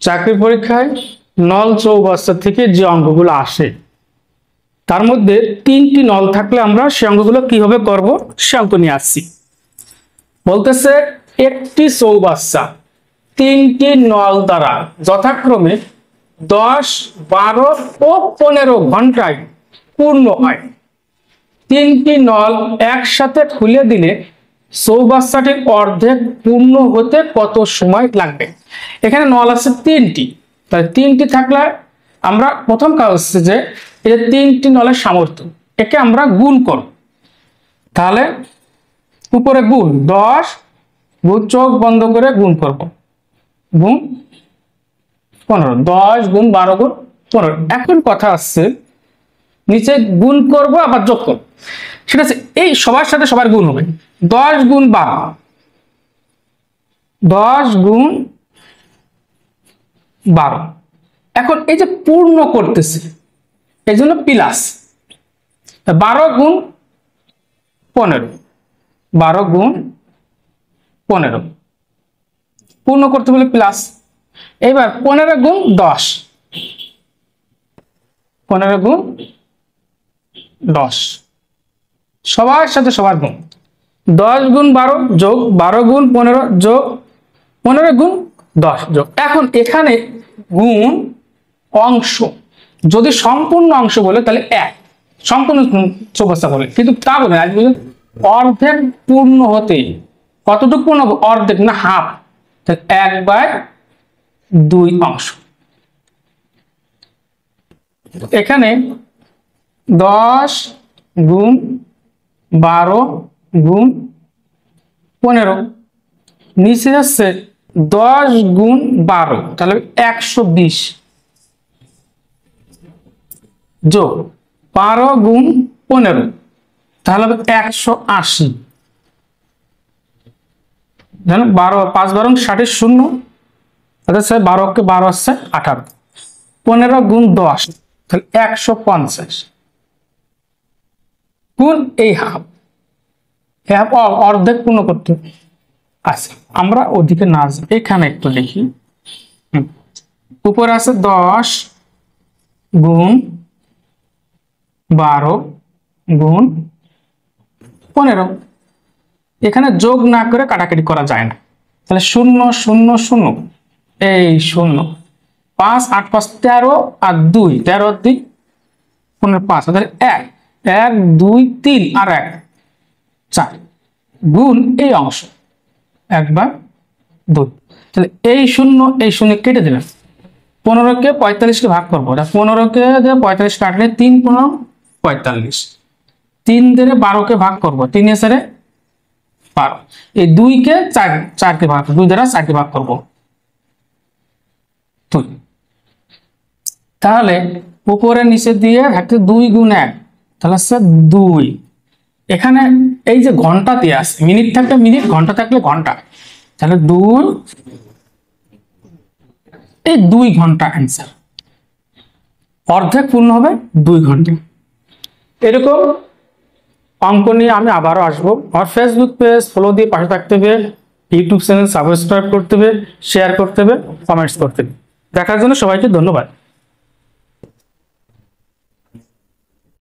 চাকরি পরীক্ষায় নল চৌবাচ্চা থেকে যে অঙ্কগুলো আসে তার মধ্যে 3টি নল থাকলে আমরা সে অঙ্কগুলো কিভাবে করব সে অঙ্ক নিয়ে আসছি। বলতেছে একটি চৌবাচ্চা 3টি নল দ্বারা যথাক্রমে 10, 12 ও 15 ঘন্টায় পূর্ণ হয়। 3টি নল একসাথে খুলে দিলে চৌবাচ্চাটির অর্ধেক পূর্ণ হতে কত সময় লাগবে। এখানে নল আছে 3টি, তাই 3টি থাকলে আমরা প্রথম কাজ হচ্ছে যে এই 3টি নলের সামর্থ্য একে আমরা গুণ করব। তাহলে উপরে গুণ 10 গুণ চোখ বন্ধ করে গুণ করব, গুণ 15, 10 গুণ 12 গুণ 15। এখন কথা আসছে নিচে গুণ করব আবার যোগ করব, সেটা আছে এই সবার সাথে সবার গুণ হবে। 10 গুণ 12, 10 গুণ 12। এখন এই যে পূর্ণ করতেছে এই জন্য প্লাস 12 গুণ 15, 12 গুণ 15 পূর্ণ করতে বলে প্লাস। এবার 15 গুণ 10, 15 গুণ 10 সবার সাথে সবার গুণ। 10 গুণ 12 যোগ 12 গুণ 15 যোগ 15 গুণ 10 যোগ। এখন এখানে গুণ অংশ, যদি সম্পূর্ণ অংশ বলে তাহলে 1 সম্পূর্ণ চৌবাচ্চা বলে, কিন্তু তা বলে না, অর্ধেক পূর্ণ হতে কতটুকু পূর্ণ হবে, অর্ধেক না হাফ, 1/2 অংশ। এখানে 10 গুণ 12 গুণ 15 নিচে যাচ্ছে 10 গুণ 12 তাহলে 120 যোগ 12 গুণ 15 তাহলে 180। জানো 12 5 12 60 0, আচ্ছা 12 কে 12 আসছে 18, 15 গুণ 10 তাহলে 150 গুণ এই হাফ, অর্ধেক পূর্ণ করতে। আচ্ছা আমরা ওদিকে না যাই, এখানে একটু দেখি। উপরে আছে 10 গুণ 12 গুণ 15, এখানে যোগ না করে কাটাকাটি করা যায় না, তাহলে 0 0 0 এই 0, 5 8 5 13 আর 2 13 আর 2 15 5, তাহলে 1 1 2 3 আর 1 4 গুণ এই অংশ 1/2। তাহলে এই 0 কেটে দিলাম, 15 কে 45 কে ভাগ করবো, 15 কে 45 কাটলে 3 15 45, 3 দিয়ে 12 কে ভাগ করবো, 3 এ 12, এই 2 কে 4 কে ভাগ, 2 দ্বারা 4 কে ভাগ করবো 2। তাহলে উপরে নিচে দিয়ে থাকতে 2 গুণ 1 তাহলে 2। এখানে এই যে ঘন্টা দিয়ে আছে, মিনিট থাকলে মিনিট, ঘন্টা থাকলে ঘন্টা, তাহলে 2 এই 2 ঘন্টা অ্যান্সার। অর্ধেক পূর্ণ হবে 2 ঘন্টা। এরকম অঙ্ক নিয়ে আমি আবারও আসবো। আমার ফেসবুক পেজ ফলো দিয়ে পাশে থাকতে হবে, ইউটিউব চ্যানেল সাবস্ক্রাইব করতে হবে, শেয়ার করতে হবে, কমেন্টস করতে হবে। দেখার জন্য সবাইকে ধন্যবাদ।